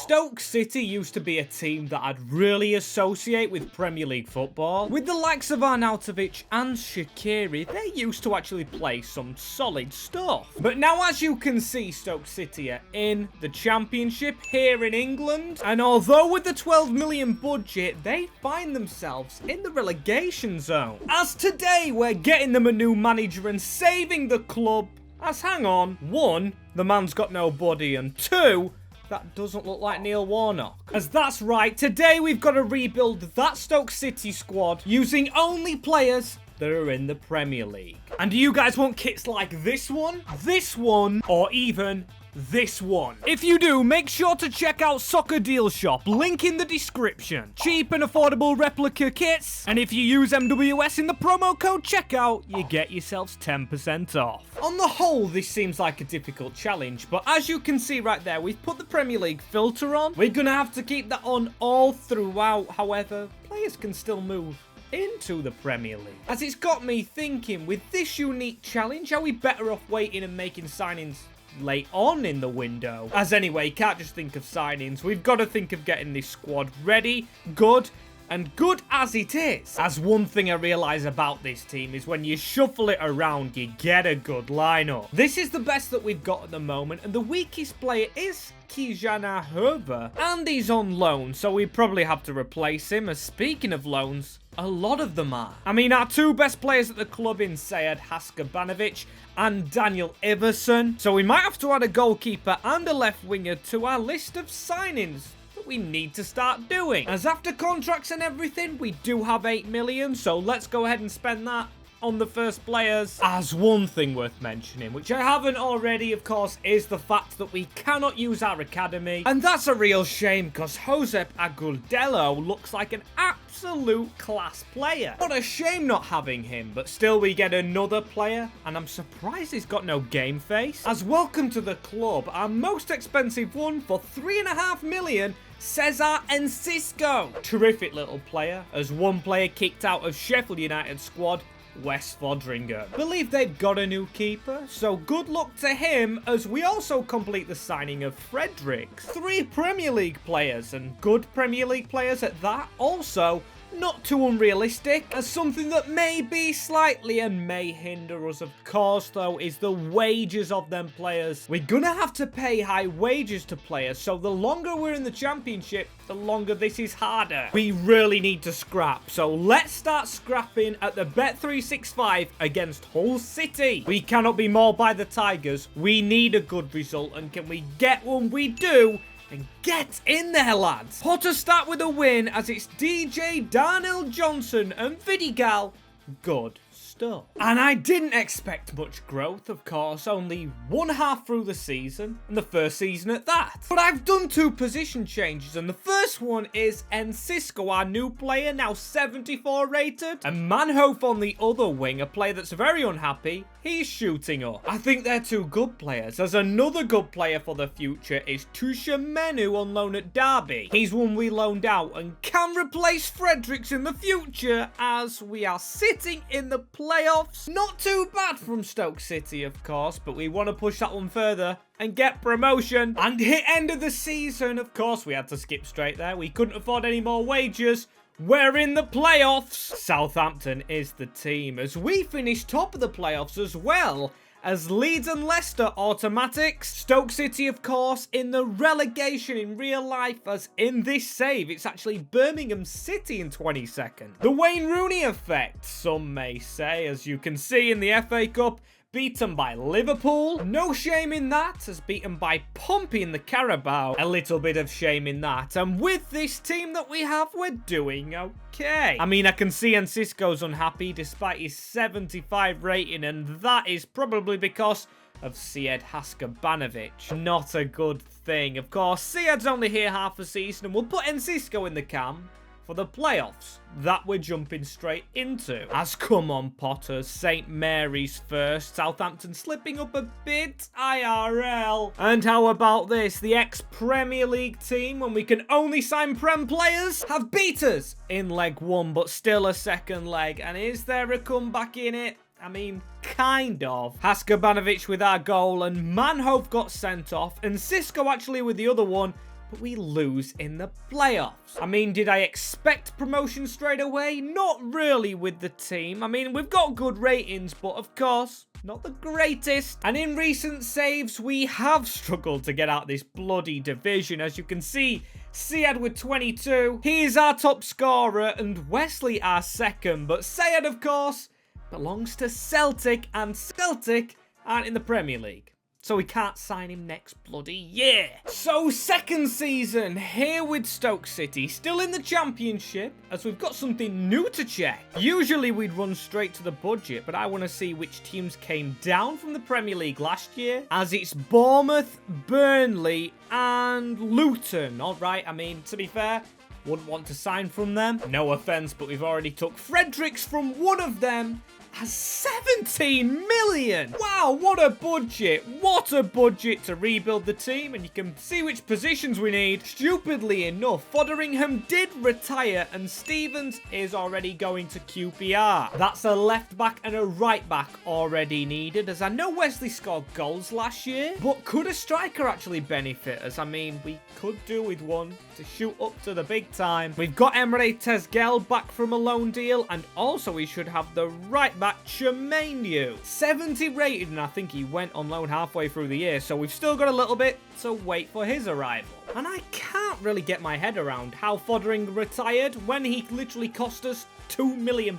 Stoke City used to be a team that I'd really associate with Premier League football. With the likes of Arnautovic and Shaqiri, they used to actually play some solid stuff. But now, as you can see, Stoke City are in the Championship here in England. And although with the 12 million budget, they find themselves in the relegation zone. As today, we're getting them a new manager and saving the club. As hang on, 1, the man's got no body, and 2, that doesn't look like Neil Warnock. As that's right, today we've got to rebuild that Stoke City squad using only players that are in the Premier League. And do you guys want kits like this one, or even this one? If you do, make sure to check out Soccer Deal Shop, link in the description. Cheap and affordable replica kits, and if you use MWS in the promo code checkout, you get yourselves 10% off. On the whole, this seems like a difficult challenge, but as you can see right there, we've put the Premier League filter on. We're gonna have to keep that on all throughout. However, players can still move into the Premier League. As it's got me thinking, with this unique challenge, are we better off waiting and making signings late on in the window? As anyway, can't just think of signings, we've got to think of getting this squad ready, good as it is. As one thing I realise about this team is when you shuffle it around, you get a good lineup. This is the best that we've got at the moment, and the weakest player is Kijana Herber, and he's on loan, so we probably have to replace him. As speaking of loans, a lot of them are. I mean, our 2 best players at the club in Sead Haskabanovic and Daniel Iverson, so we might have to add a goalkeeper and a left winger to our list of signings that we need to start doing. As after contracts and everything, we do have 8 million, so let's go ahead and spend that on the first players. As one thing worth mentioning, which I haven't already, of course, is the fact that we cannot use our academy. And that's a real shame, because Josep Agudelo looks like an absolute class player. What a shame not having him, but still we get another player, and I'm surprised he's got no game face. As welcome to the club, our most expensive one for 3.5 million, Cesar Enciso. Terrific little player, as one player kicked out of Sheffield United squad, West Fodringham. Believe they've got a new keeper, so good luck to him, as we also complete the signing of Fredericks. 3 Premier League players, and good Premier League players at that. Also, not too unrealistic, as something that may be slightly and may hinder us, of course, though, is the wages of them players. We're gonna have to pay high wages to players, so the longer we're in the Championship, the longer this is harder. We really need to scrap, so let's start scrapping at the Bet365 against Hull City. We cannot be mauled by the Tigers. We need a good result, and can we get one? We do. And get in there, lads. Potter start with a win, as it's DJ, Darnell Johnson and Vidigal. Good stuff. And I didn't expect much growth, of course, only 1 half through the season, and the first season at that. But I've done 2 position changes, and the first one is Enciso, our new player, now 74 rated, and Manhoef on the other wing, a player that's very unhappy. He's shooting up. I think they're 2 good players, as another good player for the future is Tusha Menu on loan at Derby. He's one we loaned out and can replace Fredericks in the future, as we are sitting in the playoffs. Not too bad from Stoke City, of course, but we want to push that one further and get promotion and hit end of the season. Of course, we had to skip straight there. We couldn't afford any more wages. We're in the playoffs. Southampton is the team, as we finish top of the playoffs as well as Leeds and Leicester automatics. Stoke City, of course, in the relegation in real life, as in this save, it's actually Birmingham City in 22nd. The Wayne Rooney effect, some may say, as you can see in the FA Cup. Beaten by Liverpool. No shame in that, as beaten by Pompey in the Carabao. A little bit of shame in that. And with this team that we have, we're doing okay. I mean, I can see Enciso's unhappy despite his 75 rating, and that is probably because of Sead Haskabanovic. Not a good thing. Of course, Sead's only here half a season, and we'll put Enciso in the cam for the playoffs that we're jumping straight into. As come on, Potter, St. Mary's first. Southampton slipping up a bit, IRL. And how about this? The ex-Premier League team, when we can only sign Prem players, have beat us in leg 1, but still a second leg. And is there a comeback in it? I mean, kind of. Haskabanovic with our goal, and Manhoef got sent off, and Cisco actually with the other one. but we lose in the playoffs. I mean, did I expect promotion straight away? Not really with the team. I mean, we've got good ratings, but of course, not the greatest. And in recent saves, we have struggled to get out this bloody division. As you can see, Syed with 22. He is our top scorer and Wesley our second. But Syed, of course, belongs to Celtic, and Celtic aren't in the Premier League. So we can't sign him next bloody year. So second season here with Stoke City, still in the Championship, as we've got something new to check. Usually we'd run straight to the budget, but I want to see which teams came down from the Premier League last year, as it's Bournemouth, Burnley and Luton. Alright, I mean, to be fair, wouldn't want to sign from them. No offence, but we've already took Fredericks from one of them. Has 17 million. Wow, what a budget. What a budget to rebuild the team. And you can see which positions we need. Stupidly enough, Fotheringham did retire and Stevens is already going to QPR. That's a left back and a right back already needed, as I know Wesley scored goals last year. But could a striker actually benefit us? I mean, we could do with one to shoot up to the big time. We've got Emre Tezgel back from a loan deal, and also we should have the right back Chemenu. 70 rated, and I think he went on loan halfway through the year, so we've still got a little bit to wait for his arrival. And I can't really get my head around how Fotheringham retired when he literally cost us £2 million.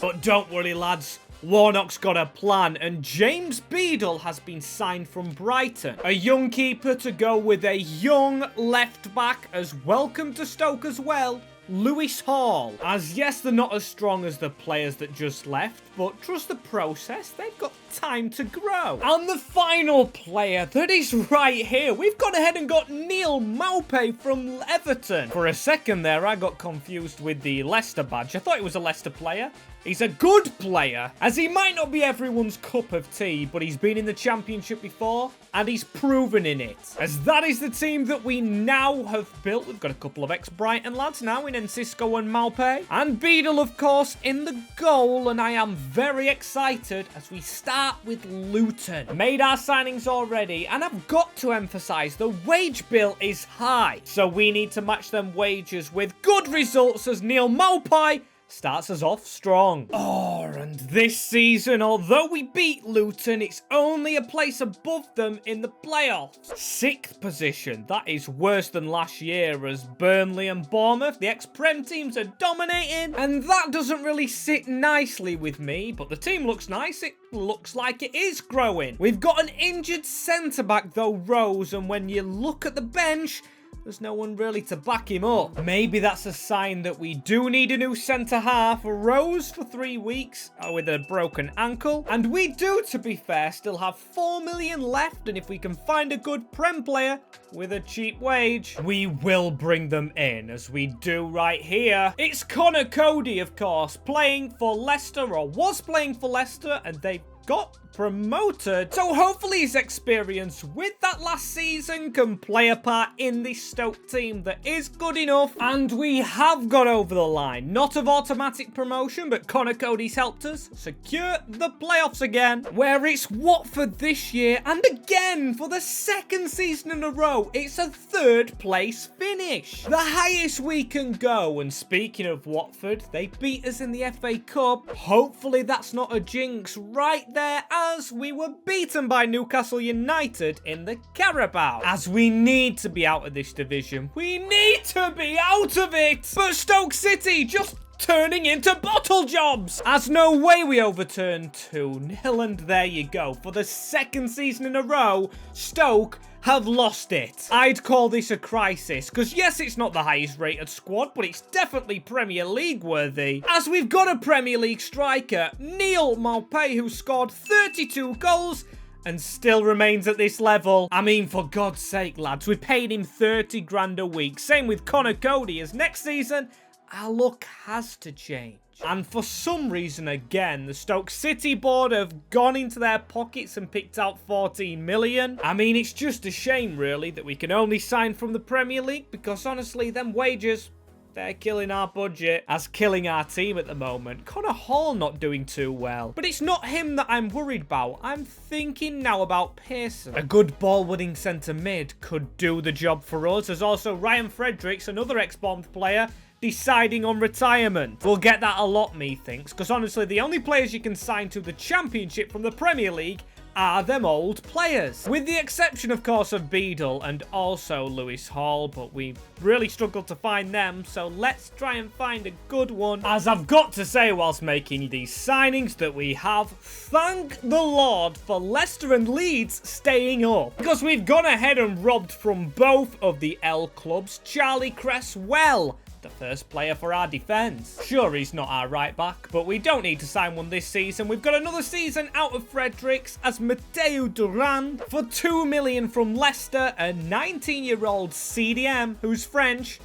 But don't worry, lads. Warnock's got a plan, and James Beadle has been signed from Brighton. A young keeper to go with a young left back, as welcome to Stoke as well, Lewis Hall. As yes, they're not as strong as the players that just left, but trust the process, they've got time to grow. And the final player that is right here, we've gone ahead and got Neil Maupay from Everton. For a second there, I got confused with the Leicester badge. I thought it was a Leicester player. He's a good player, as he might not be everyone's cup of tea, but he's been in the Championship before, and he's proven in it. As that is the team that we now have built. We've got a couple of ex-Brighton lads now in Enciso and Maupay. And Beadle, of course, in the goal, and I am very excited as we start with Luton. Made our signings already, and I've got to emphasise the wage bill is high, so we need to match them wages with good results, as Neil Maupay starts us off strong. Oh, and this season, although we beat Luton, it's only a place above them in the playoffs. 6th position. That is worse than last year, as Burnley and Bournemouth, the ex-Prem teams, are dominating. And that doesn't really sit nicely with me, but the team looks nice. It looks like it is growing. We've got an injured centre-back, though, Rose, and when you look at the bench, there's no one really to back him up. Maybe that's a sign that we do need a new centre-half. Rose for 3 weeks with a broken ankle. And we do, to be fair, still have 4 million left. And if we can find a good Prem player with a cheap wage, we will bring them in, as we do right here. It's Connor Cody, of course, playing for Leicester, or was playing for Leicester, and they got promoted. So hopefully his experience with that last season can play a part in this Stoke team that is good enough. And we have got over the line. Not of automatic promotion, but Connor Cody's helped us secure the playoffs again, where it's Watford this year. And again, for the 2nd season in a row, it's a 3rd place finish. The highest we can go. And speaking of Watford, they beat us in the FA Cup. Hopefully that's not a jinx right there, as we were beaten by Newcastle United in the Carabao. As we need to be out of this division. We need to be out of it! But Stoke City just turning into bottle jobs, as no way we overturned 2-0, and there you go. For the 2nd season in a row, Stoke have lost it. I'd call this a crisis, because yes, it's not the highest rated squad, but it's definitely Premier League worthy, as we've got a Premier League striker, Neil Maupay, who scored 32 goals and still remains at this level. I mean, for God's sake, lads, we paid him 30 grand a week. Same with Connor Cody, as next season, our luck has to change. And for some reason, again, the Stoke City board have gone into their pockets and picked out 14 million. I mean, it's just a shame, really, that we can only sign from the Premier League, because honestly, them wages they're killing our budget, as killing our team at the moment. Connor Hall not doing too well. But it's not him that I'm worried about. I'm thinking now about Pearson. A good ball-winning centre mid could do the job for us. There's also Ryan Fredericks, another ex-Bournemouth player, deciding on retirement. We'll get that a lot, methinks, because honestly, the only players you can sign to the Championship from the Premier League are them old players. With the exception, of course, of Beadle and also Lewis Hall, but we really struggled to find them, so let's try and find a good one. As I've got to say whilst making these signings that we have, thank the Lord for Leicester and Leeds staying up, because we've gone ahead and robbed from both of the L clubs. Charlie Cresswell, the first player for our defence. Sure, he's not our right back, but we don't need to sign one this season. We've got another season out of Fredericks as Matteo Durand for 2 million from Leicester, a 19-year-old CDM who's French.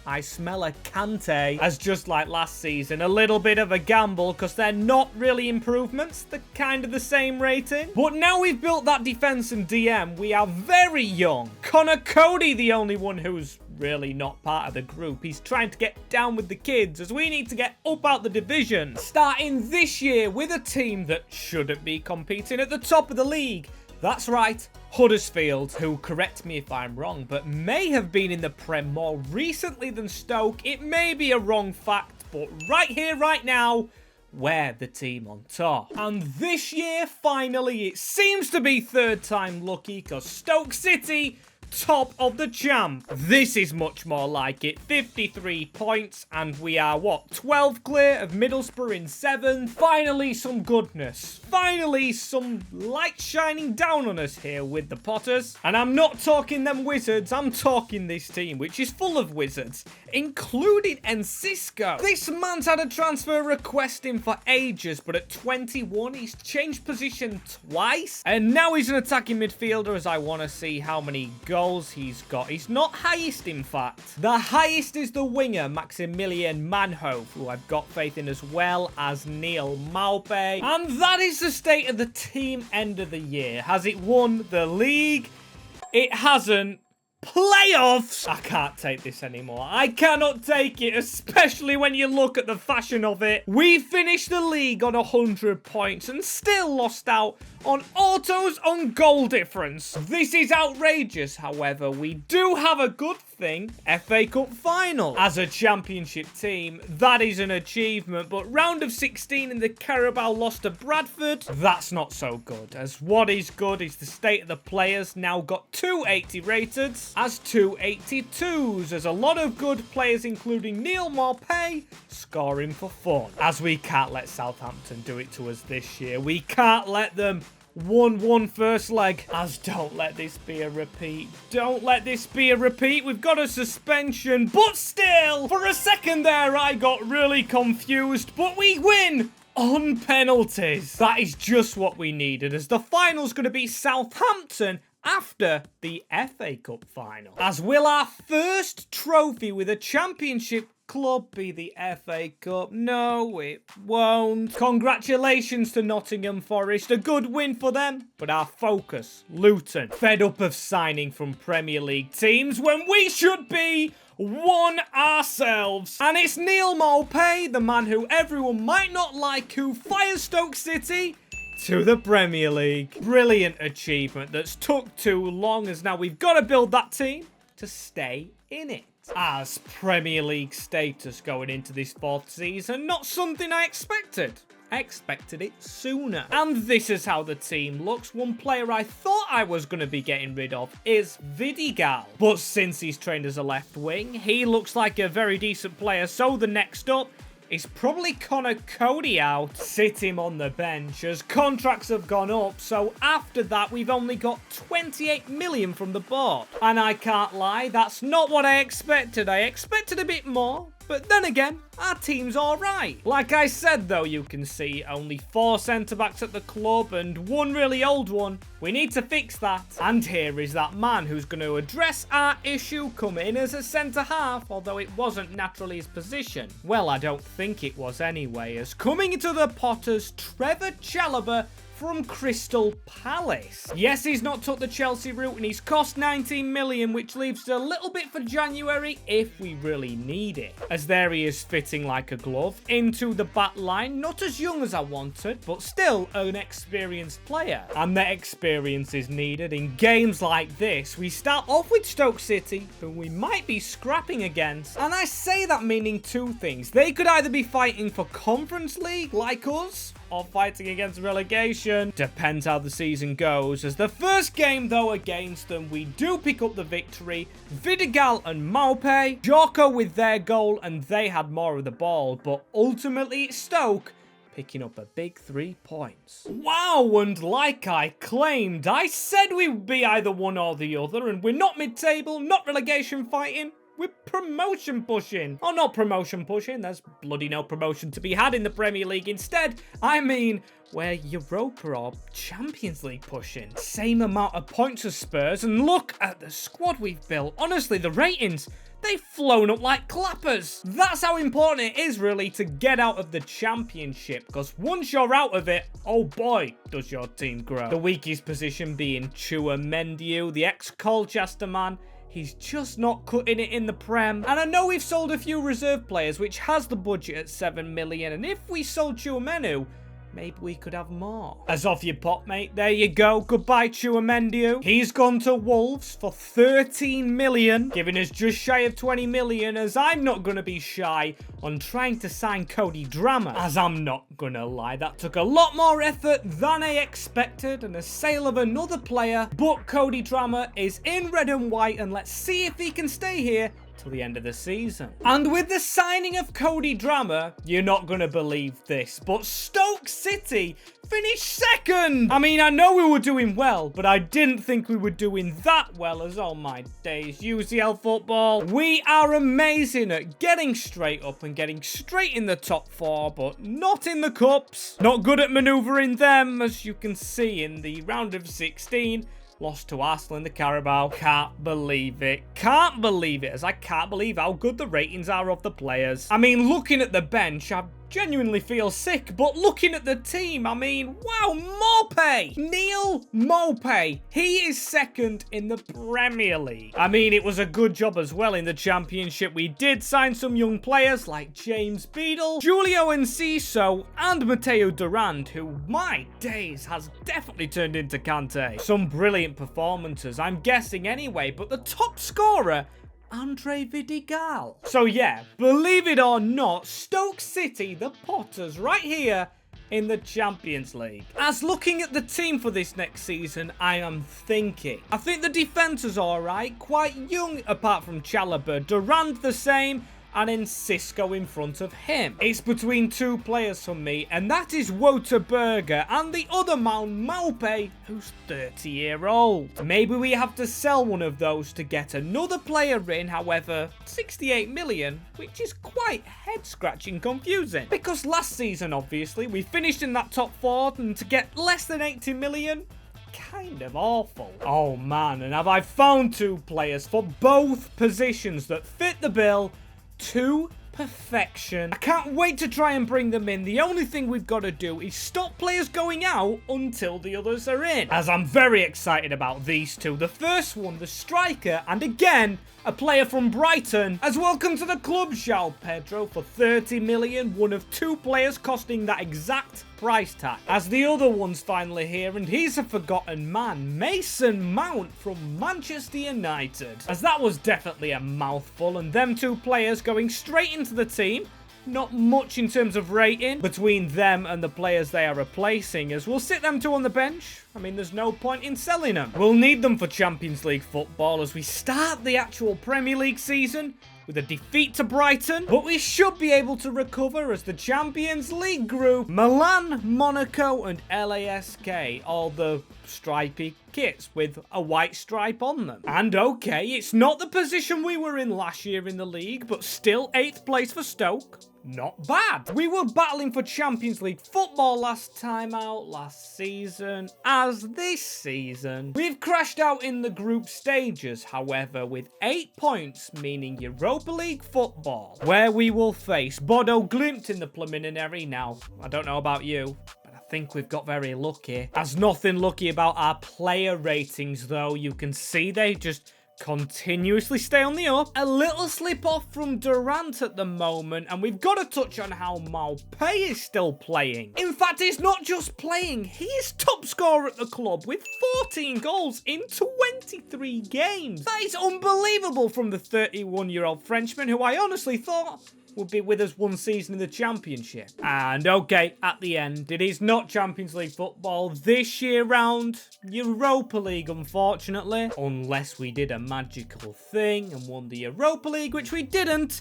I smell a Kante. As just like last season, a little bit of a gamble because they're not really improvements. They're kind of the same rating. But now we've built that defence and DM, we are very young. Connor Cody, the only one who's really not part of the group. He's trying to get down with the kids as we need to get up out the division. Starting this year with a team that shouldn't be competing at the top of the league. That's right, Huddersfield, who, correct me if I'm wrong, but may have been in the Prem more recently than Stoke. It may be a wrong fact, but right here, right now, we're the team on top. And this year, finally, it seems to be third time lucky because Stoke City, top of the champ. This is much more like it. 53 points, and we are, what, 12 clear of Middlesbrough in 7th. Finally, some goodness. Finally, some light shining down on us here with the Potters. And I'm not talking them wizards, I'm talking this team, which is full of wizards, including Enciso. This man's had a transfer request in for ages, but at 21, he's changed position twice. And now he's an attacking midfielder, as I want to see how many goals he's got. He's not highest, in fact. The highest is the winger, Maximilian Manhoef, who I've got faith in, as well as Neil Maupay. And that is the state of the team end of the year. Has it won the league? It hasn't. Playoffs! I can't take this anymore. I cannot take it, especially when you look at the fashion of it. We finished the league on 100 points and still lost out on autos on goal difference. This is outrageous. However, we do have a good thing, FA Cup final. As a championship team, that is an achievement, but round of 16 in the Carabao lost to Bradford, that's not so good. As what is good is the state of the players, now got 280 rated as 282s. There's a lot of good players, including Neil Maupay, scoring for fun. As we can't let Southampton do it to us this year. We can't let them 1-1 first leg. As don't let this be a repeat. Don't let this be a repeat. We've got a suspension, but still, for a second there, I got really confused, but we win on penalties. That is just what we needed, as the final's going to be Southampton after the FA Cup final. As will our first trophy with a championship club be the FA Cup? No, it won't. Congratulations to Nottingham Forest. A good win for them. But our focus, Luton. Fed up of signing from Premier League teams when we should be one ourselves. And it's Neil Maupay, the man who everyone might not like, who fires Stoke City to the Premier League. Brilliant achievement that's took too long, as now we've got to build that team to stay in it. As Premier League status going into this 4th season, not something I expected. I expected it sooner. And this is how the team looks. One player I thought I was going to be getting rid of is Vidigal. But since he's trained as a left wing, he looks like a very decent player. So the next up is probably Connor Cody out. Sit him on the bench as contracts have gone up. So after that, we've only got 28 million from the board. And I can't lie, that's not what I expected. I expected a bit more. But then again, our team's alright. Like I said though, you can see only 4 centre-backs at the club and one really old one. We need to fix that. And here is that man who's going to address our issue, come in as a centre-half, although it wasn't naturally his position. Well, I don't think it was anyway, as coming into the Potters, Trevor Chalobah from Crystal Palace. Yes, he's not took the Chelsea route and he's cost 19 million, which leaves a little bit for January if we really need it. As there he is fitting like a glove into the back line, not as young as I wanted, but still an experienced player. And that experience is needed in games like this. We start off with Stoke City, who we might be scrapping against. And I say that meaning two things. They could either be fighting for Conference League, like us, or fighting against relegation. Depends how the season goes. As the first game, though, against them, we do pick up the victory. Vidigal and Maupay, Jorko with their goal, and they had more of the ball. But ultimately, it's Stoke picking up a big 3 points. Wow, and like I claimed, I said we would be either one or the other, and we're not mid-table, not relegation fighting. We're promotion pushing. Oh, not promotion pushing. There's bloody no promotion to be had in the Premier League. Instead, I mean, we're Europa or Champions League pushing. Same amount of points as Spurs. And look at the squad we've built. Honestly, the ratings, they've flown up like clappers. That's how important it is, really, to get out of the Championship. Because once you're out of it, oh boy, does your team grow. The weakest position being Chouameni, the ex-Colchester man. He's just not cutting it in the Prem. And I know we've sold a few reserve players, which has the budget at 7 million. And if we sold Chouameni, maybe we could have more. As off your pot, mate. There you go. Goodbye, Chouameni. He's gone to Wolves for 13 million, giving us just shy of 20 million, as I'm not going to be shy on trying to sign Cody Drama. As I'm not going to lie, that took a lot more effort than I expected, and a sale of another player. But Cody Drama is in red and white, and let's see if he can stay here till the end of the season. And with the signing of Cody Drama, you're not going to believe this, but Stoke City finished second. I mean, I know we were doing well, but I didn't think we were doing that well, as oh my days, UCL football. We are amazing at getting straight up and getting straight in the top 4, but not in the cups. Not good at manoeuvring them, as you can see in the round of 16. Lost to Arsenal in the Carabao. Can't believe it. Can't believe it, as I can't believe how good the ratings are of the players. I mean, looking at the bench, I genuinely feel sick, but looking at the team, I mean, wow, Maupay! Neil Maupay. He is second in the Premier League. I mean, it was a good job as well in the Championship. We did sign some young players like James Beadle, Julio Enciso, and Matteo Durand, who, my days, has definitely turned into Kante. Some brilliant performances, I'm guessing anyway, but the top scorer, Andre Vidigal. So yeah, believe it or not, Stoke City, the Potters, right here in the Champions League. As looking at the team for this next season, I am thinking, I think the defence is alright, quite young apart from Chalobah, Durand the same, and then Cisco in front of him. It's between two players for me, and that is Wouterberger and the other man, Maupay, who's 30-year-old. Maybe we have to sell one of those to get another player in, however, 68 million, which is quite head-scratching confusing. Because last season, obviously, we finished in that top 4, and to get less than 80 million, kind of awful. Oh man, and have I found two players for both positions that fit the bill to perfection. I can't wait to try and bring them in. The only thing we've got to do is stop players going out until the others are in, as I'm very excited about these two. The first one, the striker, and again, a player from Brighton, as welcome to the club, João Pedro, for 30 million, one of two players costing that exact price tag. As the other one's finally here, and he's a forgotten man, Mason Mount from Manchester United. As that was definitely a mouthful, and them two players going straight into the team. Not much in terms of rating between them and the players they are replacing, as we'll sit them two on the bench. I mean, there's no point in selling them. We'll need them for Champions League football as we start the actual Premier League season with a defeat to Brighton, but we should be able to recover as the Champions League group, Milan, Monaco and LASK, all the stripy kits with a white stripe on them. And okay, it's not the position we were in last year in the league, but still 8th place for Stoke. Not bad. We were battling for Champions League football last time out, last season, as this season. We've crashed out in the group stages, however, with 8 points, meaning Europa League football, where we will face Bodo Glimt in the preliminary. Now, I don't know about you, but I think we've got very lucky. There's nothing lucky about our player ratings, though. You can see they just continuously stay on the up. A little slip off from Durant at the moment, and we've got to touch on how Maupay is still playing. In fact, he's not just playing, he is top scorer at the club with 14 goals in 23 games. That is unbelievable from the 31-year-old Frenchman, who I honestly thought would be with us one season in the Championship. And okay, at the end, it is not Champions League football this year round. Europa League, unfortunately. Unless we did a magical thing and won the Europa League, which we didn't.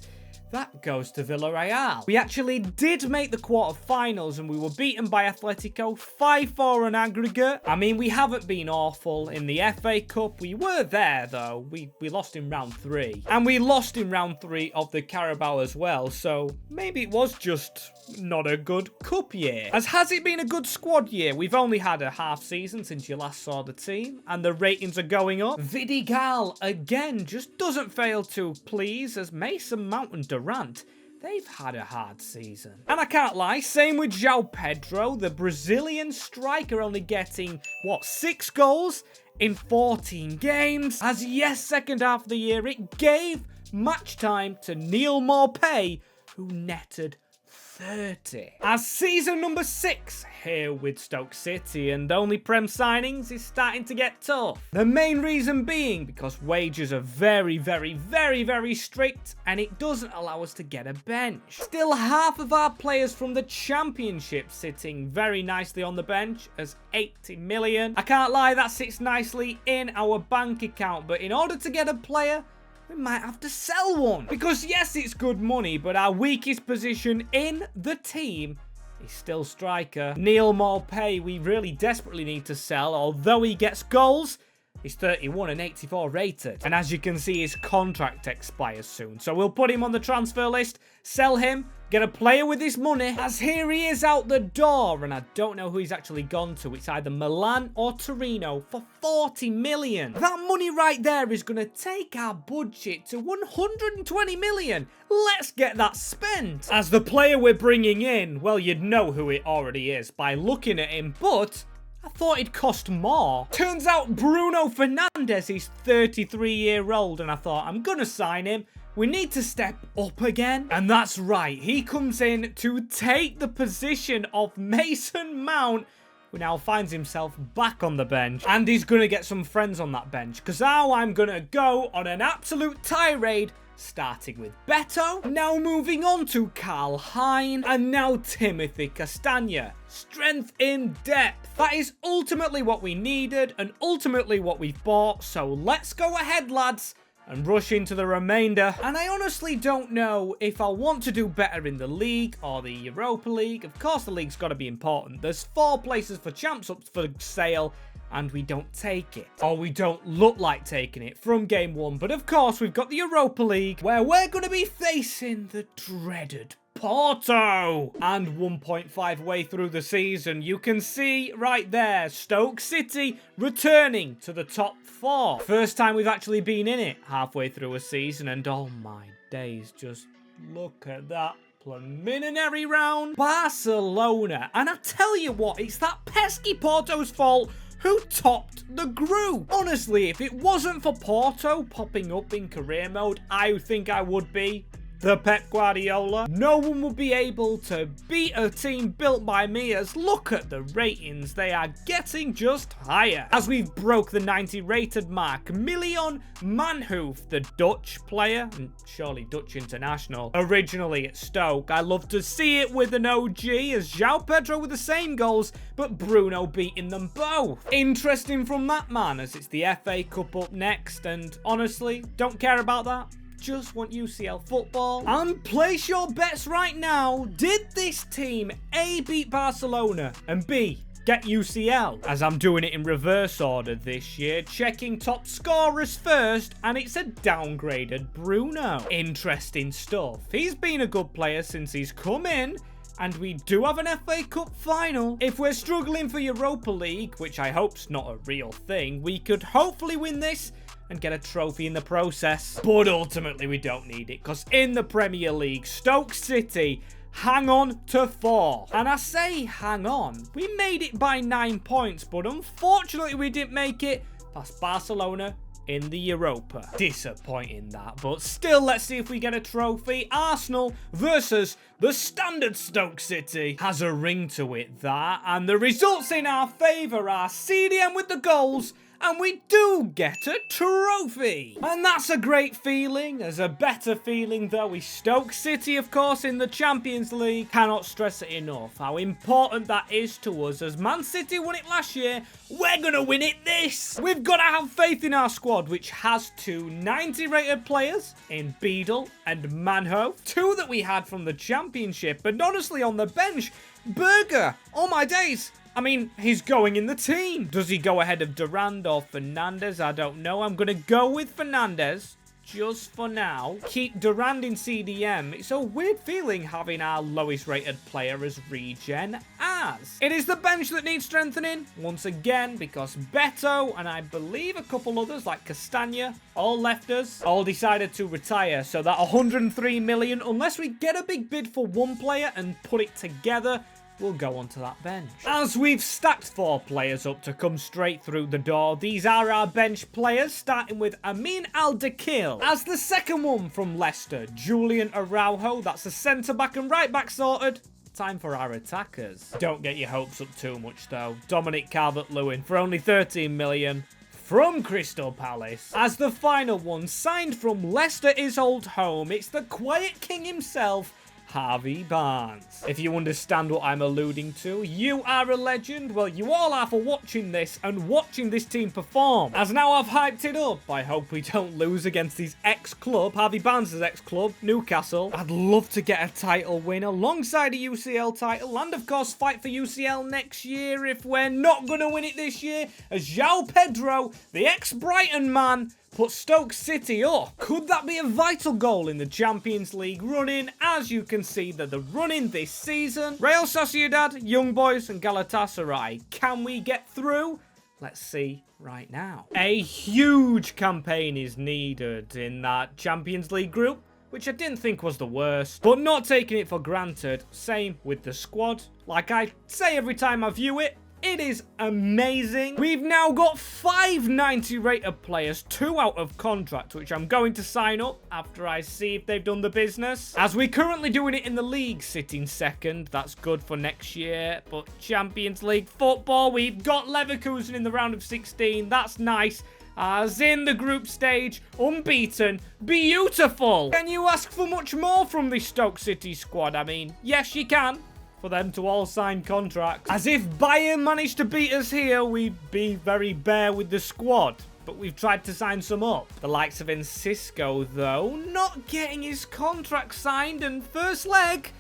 That goes to Villarreal. We actually did make the quarterfinals and we were beaten by Atletico 5-4 on aggregate. I mean, we haven't been awful in the FA Cup. We were there, though. We lost in round 3. And we lost in round 3 of the Carabao as well. So maybe it was just not a good cup year. As has it been a good squad year? We've only had a half season since you last saw the team. And the ratings are going up. Vidigal, again, just doesn't fail to please as Mason Mount and Durant, they've had a hard season. And I can't lie, same with João Pedro, the Brazilian striker, only getting, 6 goals in 14 games? As yes, second half of the year, it gave match time to Neal Maupay, who netted 30. As season number 6 here with Stoke City, and only Prem signings is starting to get tough. The main reason being because wages are very, very, very, very strict, and it doesn't allow us to get a bench. Still, half of our players from the Championship sitting very nicely on the bench as 80 million. I can't lie, that sits nicely in our bank account, but in order to get a player, we might have to sell one. Because yes, it's good money, but our weakest position in the team is still striker. Neal Maupay, we really desperately need to sell. Although he gets goals, he's 31 and 84 rated. And as you can see, his contract expires soon. So we'll put him on the transfer list, sell him, get a player with his money. As here he is out the door, and I don't know who he's actually gone to. It's either Milan or Torino for 40 million. That money right there is going to take our budget to 120 million. Let's get that spent. As the player we're bringing in, well, you'd know who it already is by looking at him, but I thought it'd cost more. Turns out Bruno Fernandes is 33-year-old, and I thought, I'm going to sign him. We need to step up again. And that's right, he comes in to take the position of Mason Mount, who now finds himself back on the bench. And he's going to get some friends on that bench, because now I'm going to go on an absolute tirade, starting with Beto, now moving on to Karl Hein, and now Timothy Castagna. Strength in depth. That is ultimately what we needed, and ultimately what we've bought, so let's go ahead, lads, and rush into the remainder. And I honestly don't know if I want to do better in the league or the Europa League. Of course, the league's got to be important. There's 4 places for champs up for sale, and we don't take it. Or we don't look like taking it from game 1. But of course, we've got the Europa League, where we're going to be facing the dreaded Porto. And 1.5 way through the season, you can see right there, Stoke City returning to the top 4. First time we've actually been in it halfway through a season, and oh my days, just look at that preliminary round. Barcelona, and I tell you what, it's that pesky Porto's fault who topped the group. Honestly, if it wasn't for Porto popping up in career mode, I think I would be the Pep Guardiola. No one will be able to beat a team built by me, as look at the ratings. They are getting just higher. As we've broke the 90 rated mark, Milion Manhoef, the Dutch player, and surely Dutch international, originally at Stoke. I love to see it with an OG, as João Pedro with the same goals, but Bruno beating them both. Interesting from that man, as it's the FA Cup up next, and honestly, don't care about that. Just want UCL football. And place your bets right now. Did this team A, beat Barcelona, and B, get UCL? As I'm doing it in reverse order this year, checking top scorers first, and it's a downgraded Bruno. Interesting stuff. He's been a good player since he's come in, and we do have an FA Cup final. If we're struggling for Europa League, which I hope's not a real thing, we could hopefully win this and get a trophy in the process. But ultimately, we don't need it, because in the Premier League, Stoke City hang on to 4. And I say hang on. We made it by 9 points, but unfortunately we didn't make it past Barcelona in the Europa. Disappointing that, but still, let's see if we get a trophy. Arsenal versus the standard Stoke City. Has a ring to it, that, and the results in our favour are CDM with the goals, and we do get a trophy. And that's a great feeling. As a better feeling, though, is Stoke City, of course, in the Champions League. Cannot stress it enough how important that is to us. As Man City won it last year, we're going to win it this. We've got to have faith in our squad, which has 2 90-rated players in Beadle and Manho. 2 that we had from the Championship. And honestly, on the bench, Berger, oh my days. I mean, he's going in the team. Does he go ahead of Durand or Fernandez? I don't know. I'm going to go with Fernandez just for now. Keep Durand in CDM. It's a weird feeling having our lowest rated player as regen as. It is the bench that needs strengthening once again because Beto and I believe a couple others like Castagna all left us. All decided to retire. So that 103 million, unless we get a big bid for one player and put it together, we'll go onto that bench. As we've stacked 4 players up to come straight through the door, these are our bench players, starting with Amin Al-Dakil. As the second one from Leicester, Julian Araujo, that's the centre-back and right-back sorted. Time for our attackers. Don't get your hopes up too much though. Dominic Calvert-Lewin for only 13 million. From Crystal Palace. As the final one, signed from Leicester, his old home, it's the Quiet King himself, Harvey Barnes. If you understand what I'm alluding to, you are a legend. Well, you all are for watching this and watching this team perform. As now I've hyped it up, I hope we don't lose against his ex-club, Harvey Barnes' ex-club, Newcastle. I'd love to get a title win alongside a UCL title and, of course, fight for UCL next year if we're not going to win it this year, as João Pedro, the ex-Brighton man, put Stoke City up. Could that be a vital goal in the Champions League run-in? As you can see, that the run-in this season. Real Sociedad, Young Boys and Galatasaray. Can we get through? Let's see right now. A huge campaign is needed in that Champions League group, which I didn't think was the worst, but not taking it for granted. Same with the squad. Like I say every time I view it, it is amazing. We've now got 5 90-rated players, 2 out of contract, which I'm going to sign up after I see if they've done the business. As we're currently doing it in the league, sitting second. That's good for next year. But Champions League football, we've got Leverkusen in the round of 16. That's nice. As in the group stage, unbeaten, beautiful. Can you ask for much more from this Stoke City squad? I mean, yes, you can. For them to all sign contracts. As if Bayern managed to beat us here, we'd be very bare with the squad. But we've tried to sign some up. The likes of Cisco, though, not getting his contract signed, and first leg,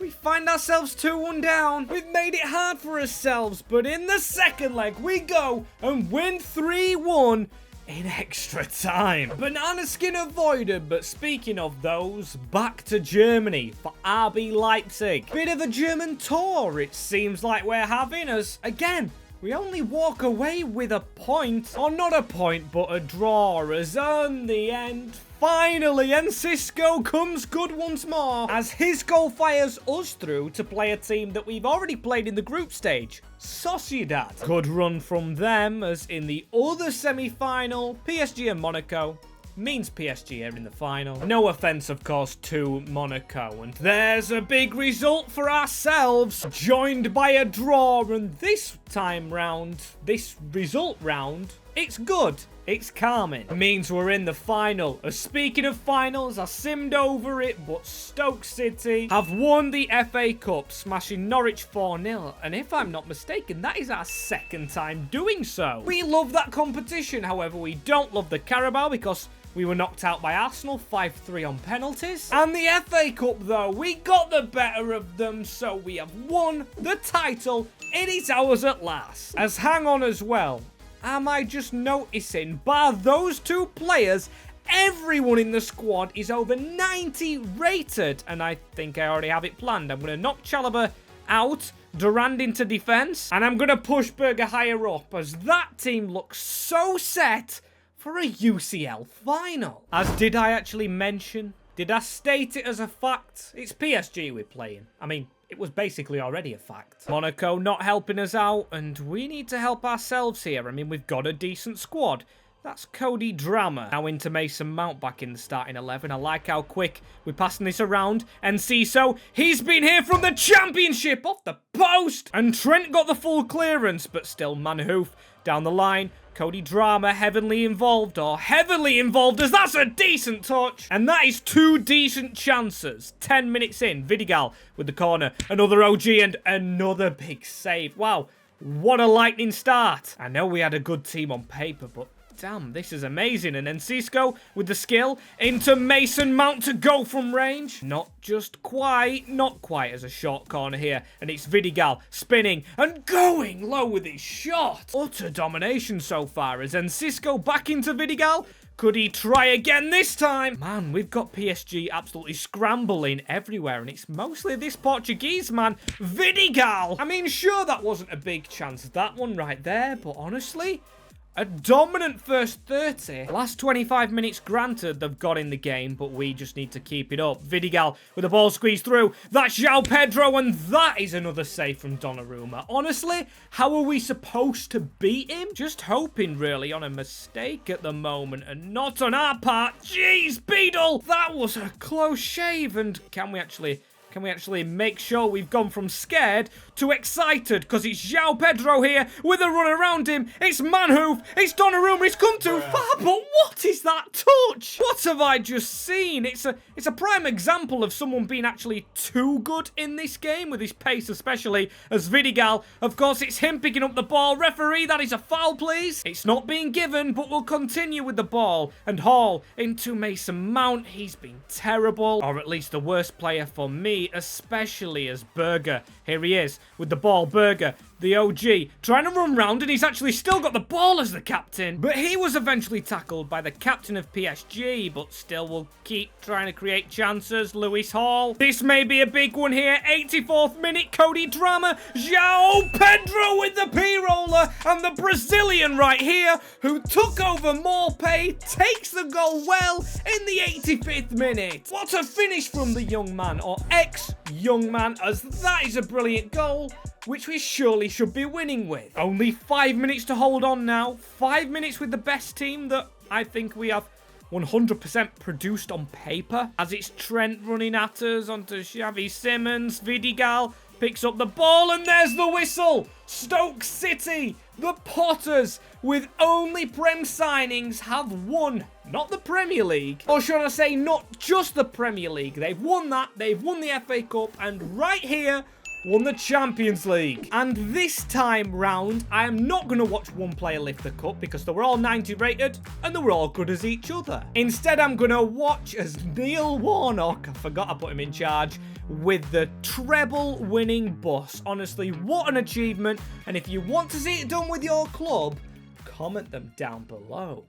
we find ourselves 2-1 down. We've made it hard for ourselves, but in the second leg, we go and win 3-1 in extra time. Banana skin avoided, but speaking of those, back to Germany for RB Leipzig. Bit of a German tour it seems like we're having, as again, we only walk away with a point. Or not a point, but a draw, as on the end, finally, and Cisco comes good once more, as his goal fires us through to play a team that we've already played in the group stage, Sociedad. Good run from them, as in the other semi-final, PSG and Monaco, means PSG are in the final. No offense, of course, to Monaco. And there's a big result for ourselves, joined by a draw. And this time round, this result round, it's good. It's calming. It means we're in the final. Speaking of finals, I simmed over it, but Stoke City have won the FA Cup, smashing Norwich 4-0. And if I'm not mistaken, that is our second time doing so. We love that competition. However, we don't love the Carabao because we were knocked out by Arsenal 5-3 on penalties. And the FA Cup, though, we got the better of them, so we have won the title. It is ours at last. As hang on as well, am I just noticing, bar those 2 players, everyone in the squad is over 90 rated. And I think I already have it planned. I'm going to knock Chalobah out, Durand into defense, and I'm going to push Berger higher up, as that team looks so set for a UCL final. As did I actually mention Did I state it as a fact? It's PSG we're playing. I mean, it was basically already a fact. Monaco not helping us out, and we need to help ourselves here. I mean, we've got a decent squad. That's Cody Drama. Now into Mason Mount back in the starting 11. I like how quick we're passing this around. And Ciso, he's been here from the championship off the post. And Trent got the full clearance, but still Manhoof down the line. Cody Drama heavily involved as that's a decent touch. And that is 2 decent chances. 10 minutes in, Vidigal with the corner. Another OG and another big save. Wow, what a lightning start. I know we had a good team on paper, but damn, this is amazing. And then Cisco with the skill into Mason Mount to go from range. Not quite as a short corner here. And it's Vidigal spinning and going low with his shot. Utter domination so far as Cisco back into Vidigal. Could he try again this time? Man, we've got PSG absolutely scrambling everywhere, and it's mostly this Portuguese man, Vidigal. I mean, sure, that wasn't a big chance, that one right there, but honestly, a dominant first 30. Last 25 minutes, granted, they've got in the game, but we just need to keep it up. Vidigal with the ball squeezed through. That's João Pedro, and that is another save from Donnarumma. Honestly, how are we supposed to beat him? Just hoping, really, on a mistake at the moment, and not on our part. Jeez, Beadle! That was a close shave, and can we actually make sure we've gone from scared to excited? Because it's João Pedro here with a run around him. It's Manhoof. It's Donnarumma. He's come too far. But what is that touch? What have I just seen? It's a prime example of someone being actually too good in this game with his pace, especially as Vidigal. Of course, it's him picking up the ball. Referee, that is a foul, please. It's not being given, but we'll continue with the ball. And Hall into Mason Mount. He's been terrible, or at least the worst player for me, especially as Berger. Here he is with the ball. Berger, the OG, trying to run round, and he's actually still got the ball as the captain. But he was eventually tackled by the captain of PSG, but still will keep trying to create chances. Lewis Hall. This may be a big one here. 84th minute, Cody Drama. João Pedro with the P-roller, and the Brazilian right here, who took over Morpay, takes the goal well in the 85th minute. What a finish from the young man, or ex-young man, as that is a brilliant goal, which we surely should be winning with. Only 5 minutes to hold on now. 5 minutes with the best team that I think we have 100% produced on paper. As it's Trent running at us onto Xavi Simons. Vidigal picks up the ball, and there's the whistle. Stoke City, the Potters, with only Prem signings, have won, not the Premier League. Or should I say, not just the Premier League. They've won that, they've won the FA Cup, and right here, won the Champions League. And this time round, I am not going to watch one player lift the cup because they were all 90 rated and they were all good as each other. Instead, I'm going to watch as Neil Warnock, I forgot I put him in charge, with the treble winning bus. Honestly, what an achievement. And if you want to see it done with your club, comment them down below.